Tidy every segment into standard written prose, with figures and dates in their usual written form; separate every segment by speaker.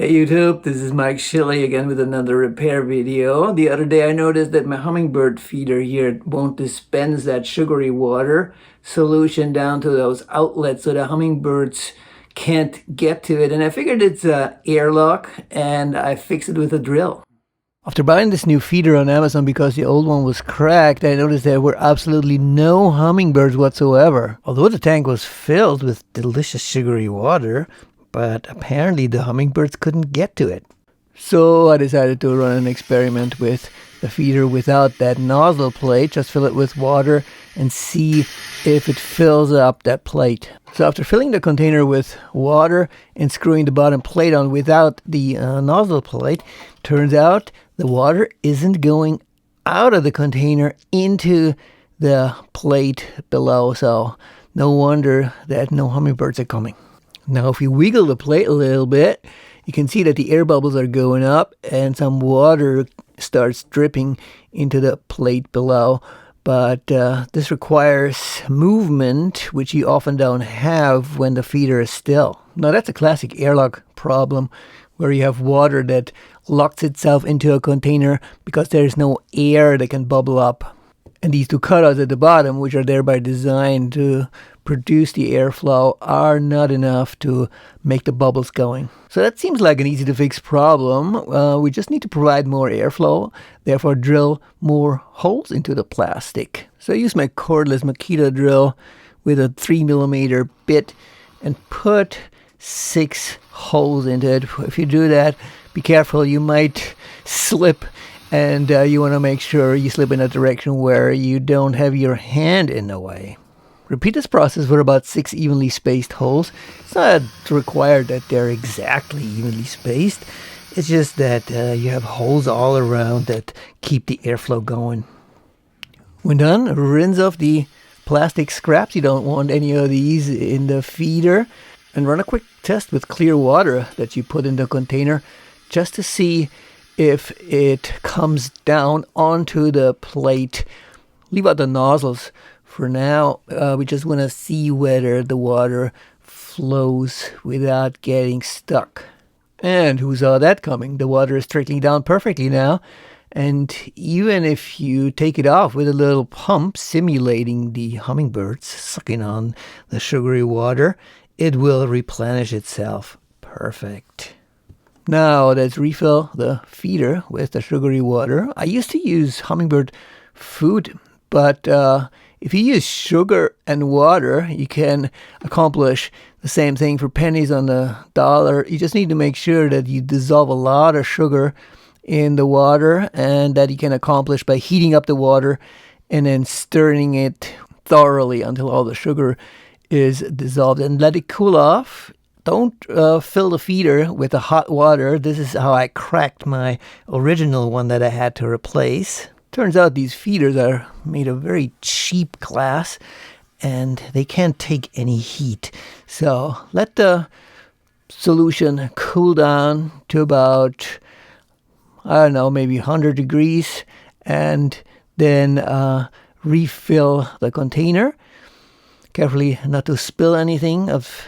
Speaker 1: Hey YouTube, this is Mike Shilley again with another repair video. The other day I noticed that my hummingbird feeder here won't dispense that sugary water solution down to those outlets so the hummingbirds can't get to it. And I figured it's a airlock and I fixed it with a drill. After buying this new feeder on Amazon because the old one was cracked, I noticed there were absolutely no hummingbirds whatsoever. Although the tank was filled with delicious sugary water, but apparently the hummingbirds couldn't get to it. So I decided to run an experiment with the feeder without that nozzle plate, just fill it with water and see if it fills up that plate. So after filling the container with water and screwing the bottom plate on without the nozzle plate, turns out the water isn't going out of the container into the plate below, so no wonder that no hummingbirds are coming. Now, if you wiggle the plate a little bit, you can see that the air bubbles are going up and some water starts dripping into the plate below. But this requires movement, which you often don't have when the feeder is still. Now, that's a classic airlock problem where you have water that locks itself into a container because there's no air that can bubble up. And these two cutouts at the bottom, which are there by design to produce the airflow, are not enough to make the bubbles going. So that seems like an easy to fix problem. We just need to provide more airflow, therefore drill more holes into the plastic. So I use my cordless Makita drill with a 3mm bit and put 6 holes into it. If you do that, be careful, you might slip. And you want to make sure you slip in a direction where you don't have your hand in the way. Repeat this process for about 6 evenly spaced holes. It's not required that they're exactly evenly spaced. It's just that you have holes all around that keep the airflow going. When done, rinse off the plastic scraps. You don't want any of these in the feeder. And run a quick test with clear water that you put in the container just to see if it comes down onto the plate. Leave out the nozzles for now. We just want to see whether the water flows without getting stuck. And who saw that coming? The water is trickling down perfectly now. And even if you take it off with a little pump simulating the hummingbirds sucking on the sugary water, it will replenish itself. Perfect. Now let's refill the feeder with the sugary water. I used to use hummingbird food, but if you use sugar and water, you can accomplish the same thing for pennies on the dollar. You just need to make sure that you dissolve a lot of sugar in the water, and that you can accomplish by heating up the water and then stirring it thoroughly until all the sugar is dissolved, and let it cool off. Don't fill the feeder with the hot water. This is how I cracked my original one that I had to replace. Turns out these feeders are made of very cheap glass and they can't take any heat. So let the solution cool down to about, I don't know, maybe 100 degrees, and then refill the container. Carefully not to spill anything of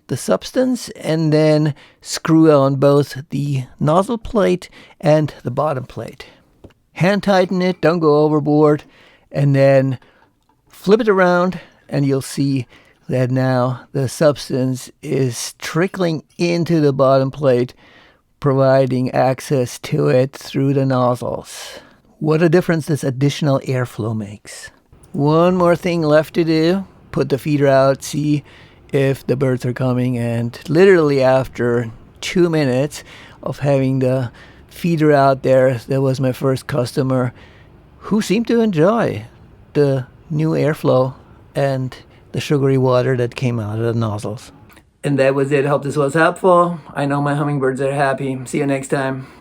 Speaker 1: the substance, and then screw on both the nozzle plate and the bottom plate. Hand tighten it, don't go overboard, and then flip it around and you'll see that now the substance is trickling into the bottom plate, providing access to it through the nozzles. What a difference this additional airflow makes. One more thing left to do. Put the feeder out, see if the birds are coming, and literally after 2 minutes of having the feeder out there was my first customer who seemed to enjoy the new airflow and the sugary water that came out of the nozzles. And that was it. Hope this was helpful. I know my hummingbirds are happy. See you next time.